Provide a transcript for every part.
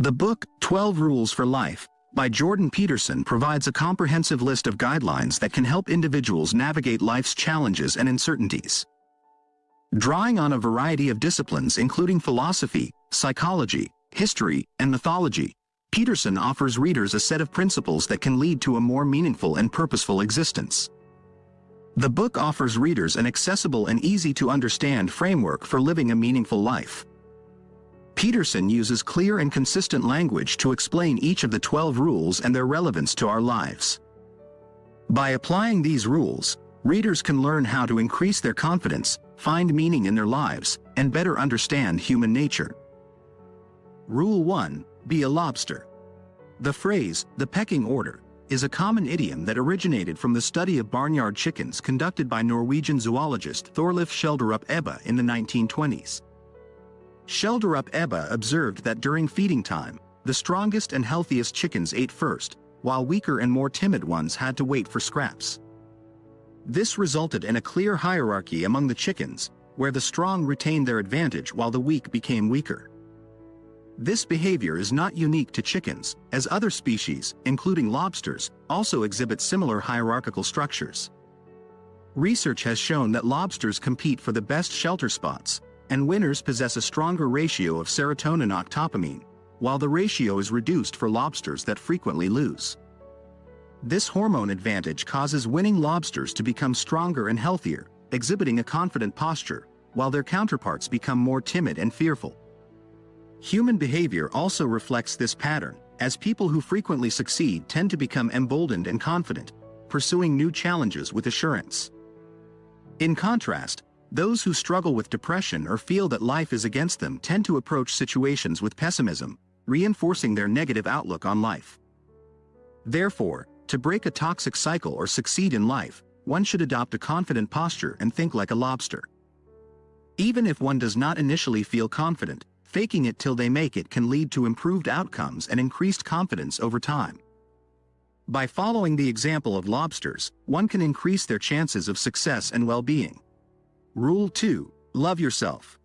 The book, 12 Rules for Life, by Jordan Peterson provides a comprehensive list of guidelines that can help individuals navigate life's challenges and uncertainties. Drawing on a variety of disciplines including philosophy, psychology, history, and mythology, Peterson offers readers a set of principles that can lead to a more meaningful and purposeful existence. The book offers readers an accessible and easy-to-understand framework for living a meaningful life. Peterson uses clear and consistent language to explain each of the 12 rules and their relevance to our lives. By applying these rules, readers can learn how to increase their confidence, find meaning in their lives, and better understand human nature. Rule 1. Be a lobster. The phrase, the pecking order, is a common idiom that originated from the study of barnyard chickens conducted by Norwegian zoologist Thorleif Schjelderup Ebbe in the 1920s. Schjelderup Ebbe observed that during feeding time, the strongest and healthiest chickens ate first, while weaker and more timid ones had to wait for scraps. This resulted in a clear hierarchy among the chickens, where the strong retained their advantage while the weak became weaker. This behavior is not unique to chickens, as other species, including lobsters, also exhibit similar hierarchical structures. Research has shown that lobsters compete for the best shelter spots, and winners possess a stronger ratio of serotonin octopamine, while the ratio is reduced for lobsters that frequently lose. This hormone advantage causes winning lobsters to become stronger and healthier, exhibiting a confident posture, while their counterparts become more timid and fearful. Human behavior also reflects this pattern, as people who frequently succeed tend to become emboldened and confident, pursuing new challenges with assurance. In contrast, those who struggle with depression or feel that life is against them tend to approach situations with pessimism, reinforcing their negative outlook on life. Therefore, to break a toxic cycle or succeed in life, one should adopt a confident posture and think like a lobster. Even if one does not initially feel confident, faking it till they make it can lead to improved outcomes and increased confidence over time. By following the example of lobsters, one can increase their chances of success and well-being. Rule 2. Love yourself.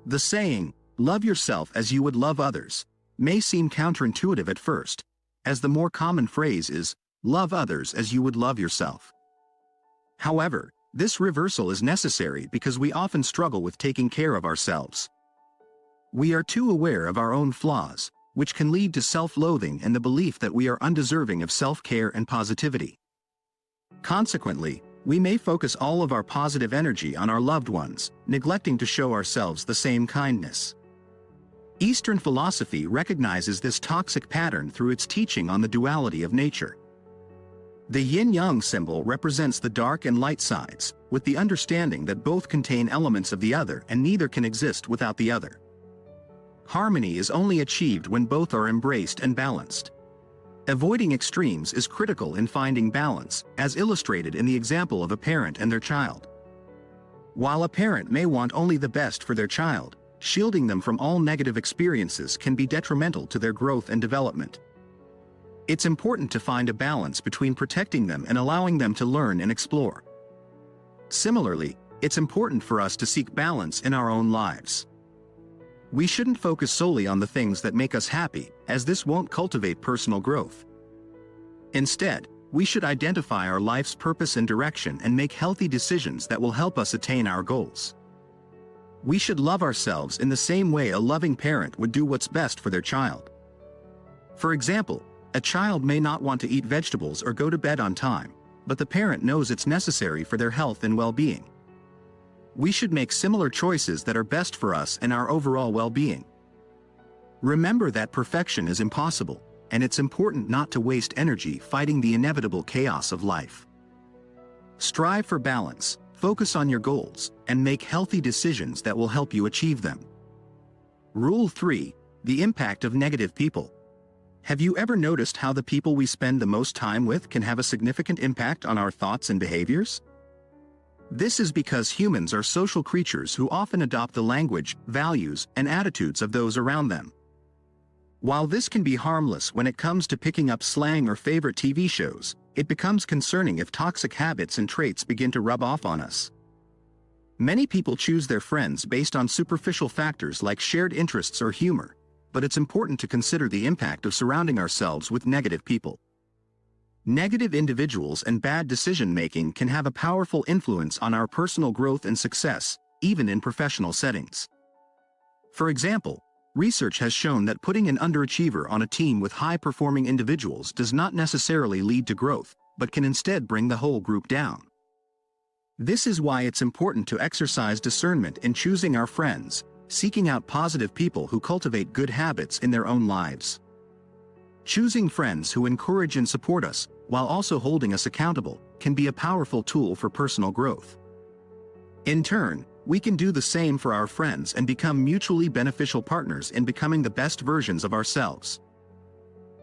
The saying, "Love yourself as you would love others," may seem counterintuitive at first, as the more common phrase is, "Love others as you would love yourself." However, this reversal is necessary because we often struggle with taking care of ourselves. We are too aware of our own flaws, which can lead to self-loathing and the belief that we are undeserving of self-care and positivity. Consequently, we may focus all of our positive energy on our loved ones, neglecting to show ourselves the same kindness. Eastern philosophy recognizes this toxic pattern through its teaching on the duality of nature. The yin-yang symbol represents the dark and light sides, with the understanding that both contain elements of the other and neither can exist without the other. Harmony is only achieved when both are embraced and balanced. Avoiding extremes is critical in finding balance, as illustrated in the example of a parent and their child. While a parent may want only the best for their child, shielding them from all negative experiences can be detrimental to their growth and development. It's important to find a balance between protecting them and allowing them to learn and explore. Similarly, it's important for us to seek balance in our own lives. We shouldn't focus solely on the things that make us happy, as this won't cultivate personal growth. Instead, we should identify our life's purpose and direction and make healthy decisions that will help us attain our goals. We should love ourselves in the same way a loving parent would do what's best for their child. For example, a child may not want to eat vegetables or go to bed on time, but the parent knows it's necessary for their health and well-being. We should make similar choices that are best for us and our overall well-being. Remember that perfection is impossible, and it's important not to waste energy fighting the inevitable chaos of life. Strive for balance, focus on your goals, and make healthy decisions that will help you achieve them. Rule 3. The impact of negative people. Have you ever noticed how the people we spend the most time with can have a significant impact on our thoughts and behaviors? This is because humans are social creatures who often adopt the language, values, and attitudes of those around them. While this can be harmless when it comes to picking up slang or favorite TV shows, it becomes concerning if toxic habits and traits begin to rub off on us. Many people choose their friends based on superficial factors like shared interests or humor, but it's important to consider the impact of surrounding ourselves with negative people. Negative individuals and bad decision-making can have a powerful influence on our personal growth and success, even in professional settings. For example, research has shown that putting an underachiever on a team with high-performing individuals does not necessarily lead to growth, but can instead bring the whole group down. This is why it's important to exercise discernment in choosing our friends, seeking out positive people who cultivate good habits in their own lives. Choosing friends who encourage and support us, while also holding us accountable, can be a powerful tool for personal growth. In turn, we can do the same for our friends and become mutually beneficial partners in becoming the best versions of ourselves.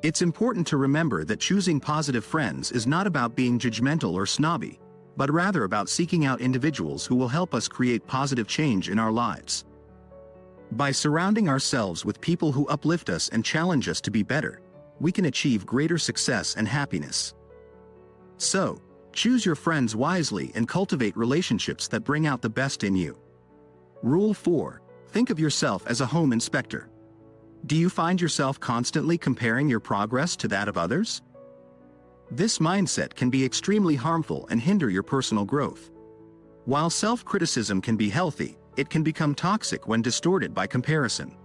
It's important to remember that choosing positive friends is not about being judgmental or snobby, but rather about seeking out individuals who will help us create positive change in our lives. By surrounding ourselves with people who uplift us and challenge us to be better, we can achieve greater success and happiness. So, choose your friends wisely and cultivate relationships that bring out the best in you. Rule 4. Think of yourself as a home inspector. Do you find yourself constantly comparing your progress to that of others? This mindset can be extremely harmful and hinder your personal growth. While self-criticism can be healthy, it can become toxic when distorted by comparison.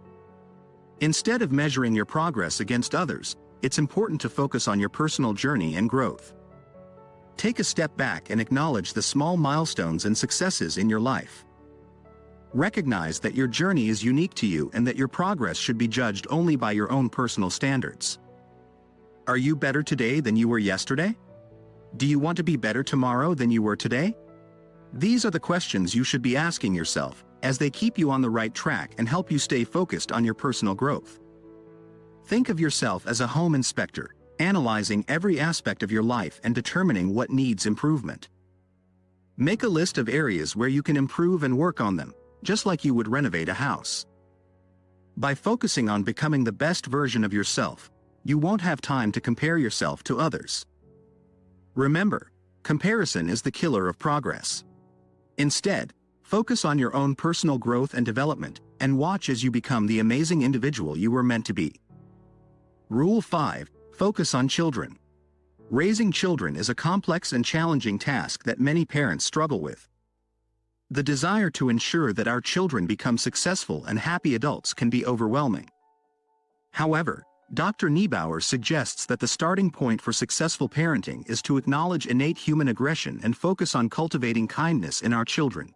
Instead of measuring your progress against others, it's important to focus on your personal journey and growth. Take a step back and acknowledge the small milestones and successes in your life. Recognize that your journey is unique to you and that your progress should be judged only by your own personal standards. Are you better today than you were yesterday? Do you want to be better tomorrow than you were today? These are the questions you should be asking yourself, as they keep you on the right track and help you stay focused on your personal growth. Think of yourself as a home inspector, analyzing every aspect of your life and determining what needs improvement. Make a list of areas where you can improve and work on them, just like you would renovate a house. By focusing on becoming the best version of yourself, you won't have time to compare yourself to others. Remember, comparison is the killer of progress. Instead, focus on your own personal growth and development, and watch as you become the amazing individual you were meant to be. Rule 5. Focus on children. Raising children is a complex and challenging task that many parents struggle with. The desire to ensure that our children become successful and happy adults can be overwhelming. However, Dr. Niebauer suggests that the starting point for successful parenting is to acknowledge innate human aggression and focus on cultivating kindness in our children.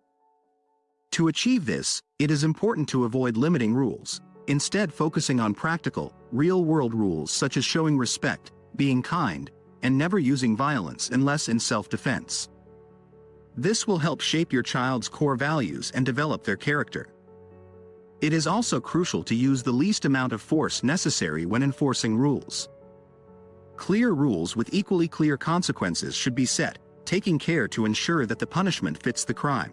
To achieve this, it is important to avoid limiting rules, instead focusing on practical, real-world rules such as showing respect, being kind, and never using violence unless in self-defense. This will help shape your child's core values and develop their character. It is also crucial to use the least amount of force necessary when enforcing rules. Clear rules with equally clear consequences should be set, taking care to ensure that the punishment fits the crime.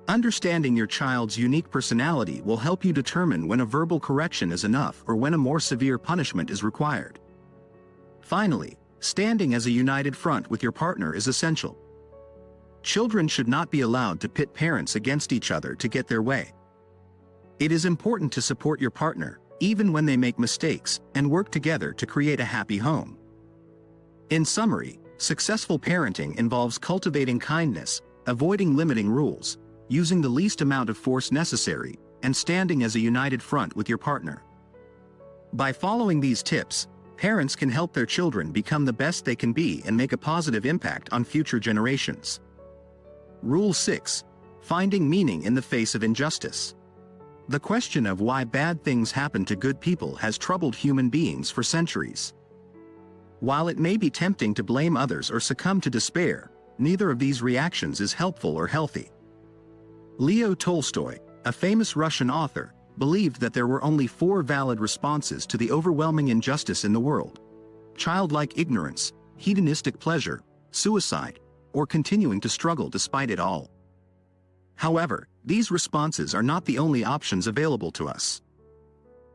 Understanding your child's unique personality will help you determine when a verbal correction is enough or when a more severe punishment is required. Finally, standing as a united front with your partner is essential. Children should not be allowed to pit parents against each other to get their way. It is important to support your partner, even when they make mistakes, and work together to create a happy home. In summary, successful parenting involves cultivating kindness, avoiding limiting rules, using the least amount of force necessary, and standing as a united front with your partner. By following these tips, parents can help their children become the best they can be and make a positive impact on future generations. Rule 6. Finding meaning in the face of injustice. The question of why bad things happen to good people has troubled human beings for centuries. While it may be tempting to blame others or succumb to despair, neither of these reactions is helpful or healthy. Leo Tolstoy, a famous Russian author, believed that there were only 4 valid responses to the overwhelming injustice in the world: childlike ignorance, hedonistic pleasure, suicide, or continuing to struggle despite it all. However, these responses are not the only options available to us.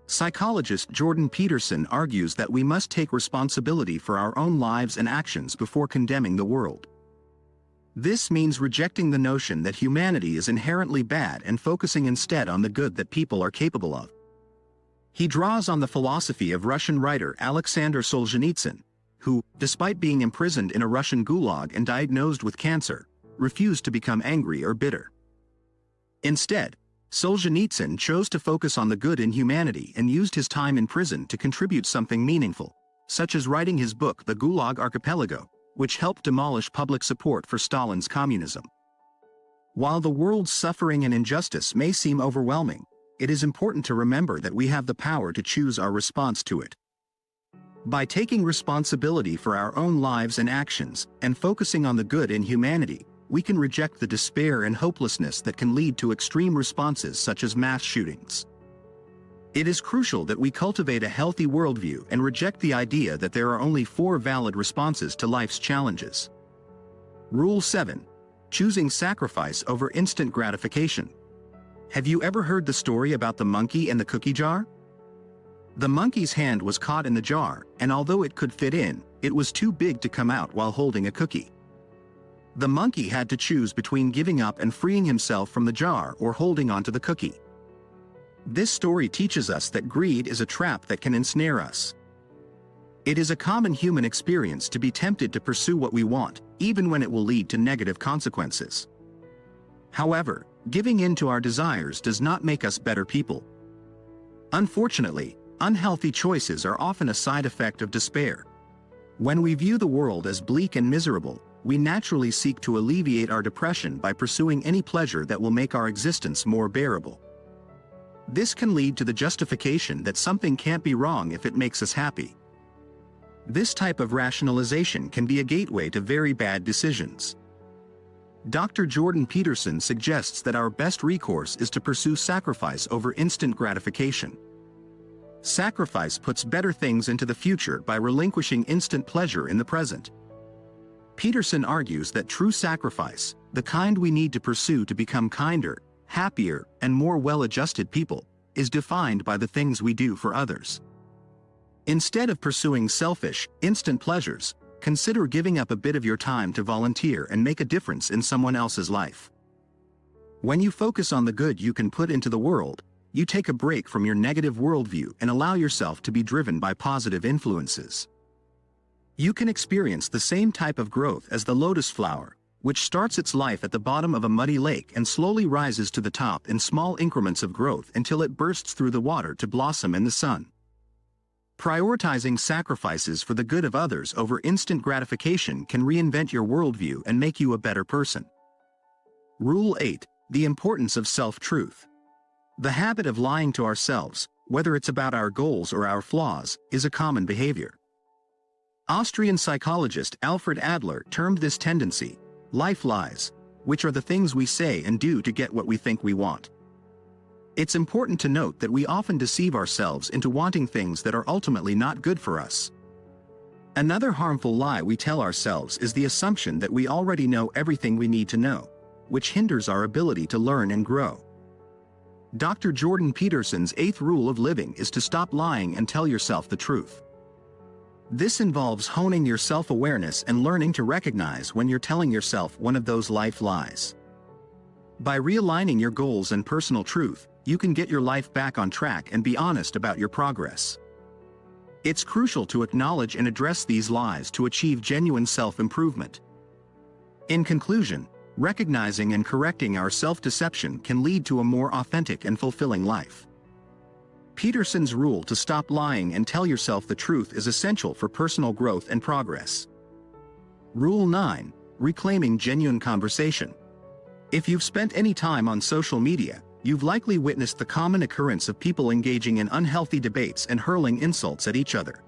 Psychologist Jordan Peterson argues that we must take responsibility for our own lives and actions before condemning the world. This means rejecting the notion that humanity is inherently bad and focusing instead on the good that people are capable of. He draws on the philosophy of Russian writer Alexander Solzhenitsyn, who, despite being imprisoned in a Russian gulag and diagnosed with cancer, refused to become angry or bitter. Instead, Solzhenitsyn chose to focus on the good in humanity and used his time in prison to contribute something meaningful, such as writing his book The Gulag Archipelago, which helped demolish public support for Stalin's communism. While the world's suffering and injustice may seem overwhelming, it is important to remember that we have the power to choose our response to it. By taking responsibility for our own lives and actions, and focusing on the good in humanity, we can reject the despair and hopelessness that can lead to extreme responses such as mass shootings. It is crucial that we cultivate a healthy worldview and reject the idea that there are only 4 valid responses to life's challenges. Rule 7. Choosing sacrifice over instant gratification. Have you ever heard the story about the monkey and the cookie jar? The monkey's hand was caught in the jar, and although it could fit in, it was too big to come out while holding a cookie. The monkey had to choose between giving up and freeing himself from the jar or holding onto the cookie. This story teaches us that greed is a trap that can ensnare us. It is a common human experience to be tempted to pursue what we want, even when it will lead to negative consequences. However, giving in to our desires does not make us better people. Unfortunately, unhealthy choices are often a side effect of despair. When we view the world as bleak and miserable, we naturally seek to alleviate our depression by pursuing any pleasure that will make our existence more bearable. This can lead to the justification that something can't be wrong if it makes us happy. This type of rationalization can be a gateway to very bad decisions. Dr. Jordan Peterson suggests that our best recourse is to pursue sacrifice over instant gratification. Sacrifice puts better things into the future by relinquishing instant pleasure in the present. Peterson argues that true sacrifice, the kind we need to pursue to become kinder, happier, and more well-adjusted people, is defined by the things we do for others. Instead of pursuing selfish, instant pleasures, consider giving up a bit of your time to volunteer and make a difference in someone else's life. When you focus on the good you can put into the world, you take a break from your negative worldview and allow yourself to be driven by positive influences. You can experience the same type of growth as the lotus flower, which starts its life at the bottom of a muddy lake and slowly rises to the top in small increments of growth until it bursts through the water to blossom in the sun. Prioritizing sacrifices for the good of others over instant gratification can reinvent your worldview and make you a better person. Rule 8. The importance of self-truth. The habit of lying to ourselves, whether it's about our goals or our flaws, is a common behavior. Austrian psychologist Alfred Adler termed this tendency life lies, which are the things we say and do to get what we think we want. It's important to note that we often deceive ourselves into wanting things that are ultimately not good for us. Another harmful lie we tell ourselves is the assumption that we already know everything we need to know, which hinders our ability to learn and grow. Dr. Jordan Peterson's 8th rule of living is to stop lying and tell yourself the truth. This involves honing your self-awareness and learning to recognize when you're telling yourself one of those life lies. By realigning your goals and personal truth, you can get your life back on track and be honest about your progress. It's crucial to acknowledge and address these lies to achieve genuine self-improvement. In conclusion, recognizing and correcting our self-deception can lead to a more authentic and fulfilling life. Peterson's rule to stop lying and tell yourself the truth is essential for personal growth and progress. Rule 9. Reclaiming genuine conversation. If you've spent any time on social media, you've likely witnessed the common occurrence of people engaging in unhealthy debates and hurling insults at each other.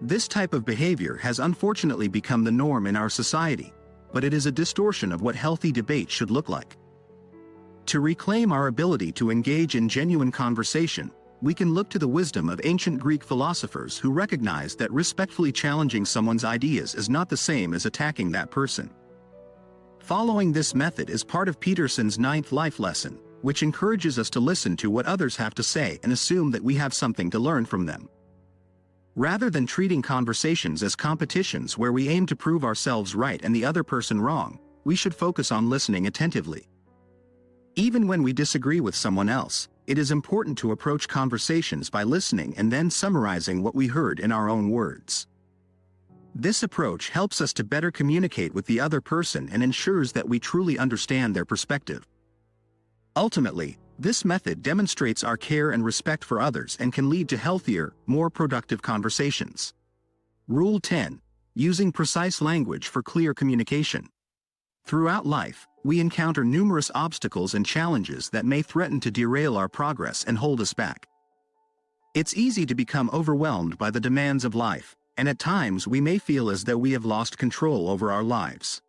This type of behavior has unfortunately become the norm in our society, but it is a distortion of what healthy debate should look like. To reclaim our ability to engage in genuine conversation, we can look to the wisdom of ancient Greek philosophers who recognized that respectfully challenging someone's ideas is not the same as attacking that person. Following this method is part of Peterson's 9th life lesson, which encourages us to listen to what others have to say and assume that we have something to learn from them. Rather than treating conversations as competitions where we aim to prove ourselves right and the other person wrong, we should focus on listening attentively. Even when we disagree with someone else, it is important to approach conversations by listening and then summarizing what we heard in our own words. This approach helps us to better communicate with the other person and ensures that we truly understand their perspective. Ultimately, this method demonstrates our care and respect for others and can lead to healthier, more productive conversations. Rule 10. Using precise language for clear communication. Throughout life, we encounter numerous obstacles and challenges that may threaten to derail our progress and hold us back. It's easy to become overwhelmed by the demands of life, and at times we may feel as though we have lost control over our lives.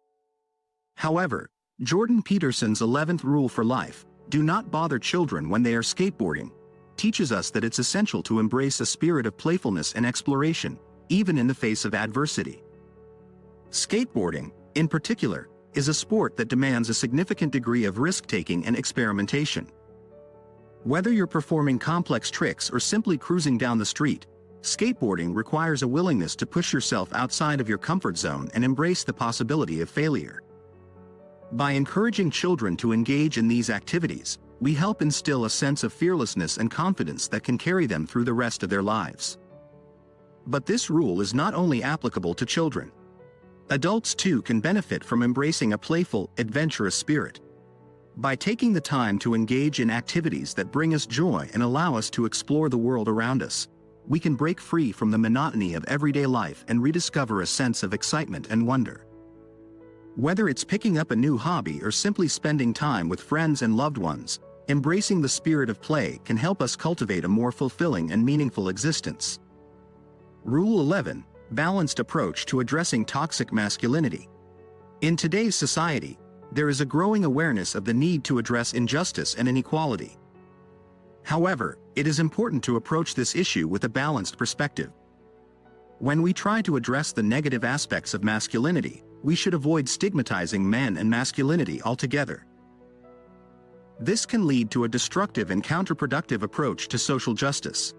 However, Jordan Peterson's 11th rule for life, do not bother children when they are skateboarding, teaches us that it's essential to embrace a spirit of playfulness and exploration, even in the face of adversity. Skateboarding, in particular, is a sport that demands a significant degree of risk-taking and experimentation. Whether you're performing complex tricks or simply cruising down the street, skateboarding requires a willingness to push yourself outside of your comfort zone and embrace the possibility of failure. By encouraging children to engage in these activities, we help instill a sense of fearlessness and confidence that can carry them through the rest of their lives. But this rule is not only applicable to children. Adults too can benefit from embracing a playful, adventurous spirit. By taking the time to engage in activities that bring us joy and allow us to explore the world around us, we can break free from the monotony of everyday life and rediscover a sense of excitement and wonder. Whether it's picking up a new hobby or simply spending time with friends and loved ones, embracing the spirit of play can help us cultivate a more fulfilling and meaningful existence. Rule 11. Balanced approach to addressing toxic masculinity. In today's society, there is a growing awareness of the need to address injustice and inequality. However, it is important to approach this issue with a balanced perspective. When we try to address the negative aspects of masculinity, we should avoid stigmatizing men and masculinity altogether. This can lead to a destructive and counterproductive approach to social justice.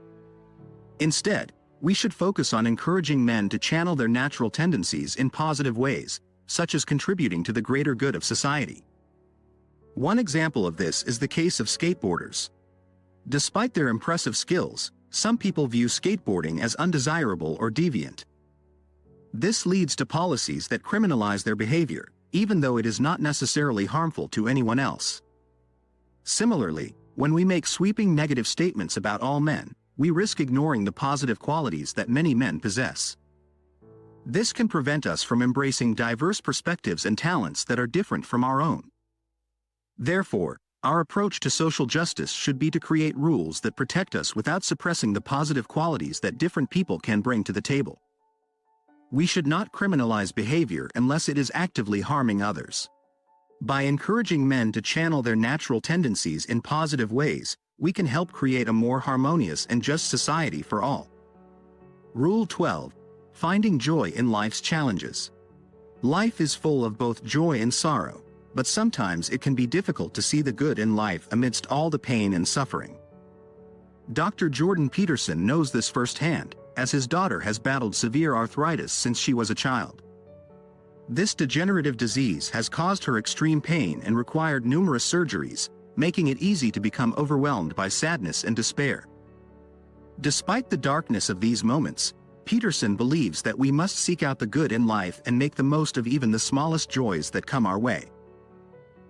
Instead, we should focus on encouraging men to channel their natural tendencies in positive ways, such as contributing to the greater good of society. One example of this is the case of skateboarders. Despite their impressive skills, some people view skateboarding as undesirable or deviant. This leads to policies that criminalize their behavior, even though it is not necessarily harmful to anyone else. Similarly, when we make sweeping negative statements about all men, we risk ignoring the positive qualities that many men possess. This can prevent us from embracing diverse perspectives and talents that are different from our own. Therefore, our approach to social justice should be to create rules that protect us without suppressing the positive qualities that different people can bring to the table. We should not criminalize behavior unless it is actively harming others. By encouraging men to channel their natural tendencies in positive ways, we can help create a more harmonious and just society for all. Rule 12. Finding joy in life's challenges. Life is full of both joy and sorrow, but sometimes it can be difficult to see the good in life amidst all the pain and suffering. Dr. Jordan Peterson knows this firsthand, as his daughter has battled severe arthritis since she was a child. This degenerative disease has caused her extreme pain and required numerous surgeries, making it easy to become overwhelmed by sadness and despair. Despite the darkness of these moments, Peterson believes that we must seek out the good in life and make the most of even the smallest joys that come our way.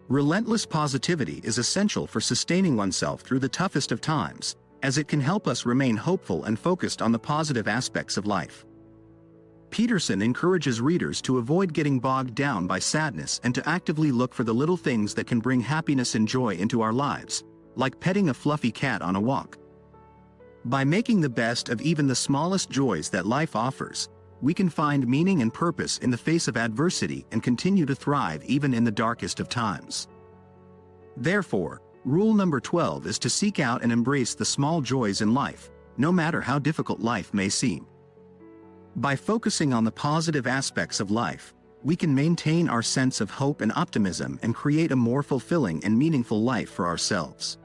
Relentless positivity is essential for sustaining oneself through the toughest of times, as it can help us remain hopeful and focused on the positive aspects of life. Peterson encourages readers to avoid getting bogged down by sadness and to actively look for the little things that can bring happiness and joy into our lives, like petting a fluffy cat on a walk. By making the best of even the smallest joys that life offers, we can find meaning and purpose in the face of adversity and continue to thrive even in the darkest of times. Therefore, rule number 12 is to seek out and embrace the small joys in life, no matter how difficult life may seem. By focusing on the positive aspects of life, we can maintain our sense of hope and optimism and create a more fulfilling and meaningful life for ourselves.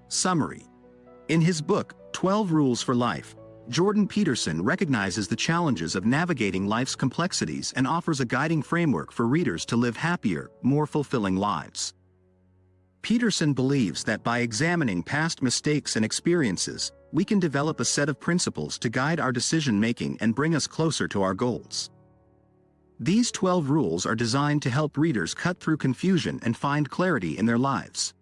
Summary. In his book, 12 Rules for Life, Jordan Peterson recognizes the challenges of navigating life's complexities and offers a guiding framework for readers to live happier, more fulfilling lives. Peterson believes that by examining past mistakes and experiences, we can develop a set of principles to guide our decision-making and bring us closer to our goals. These 12 rules are designed to help readers cut through confusion and find clarity in their lives.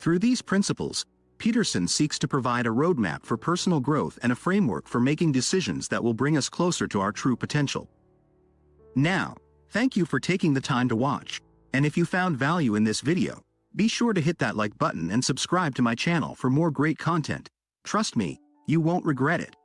Through these principles, Peterson seeks to provide a roadmap for personal growth and a framework for making decisions that will bring us closer to our true potential. Now, thank you for taking the time to watch, and if you found value in this video, be sure to hit that like button and subscribe to my channel for more great content. Trust me, you won't regret it.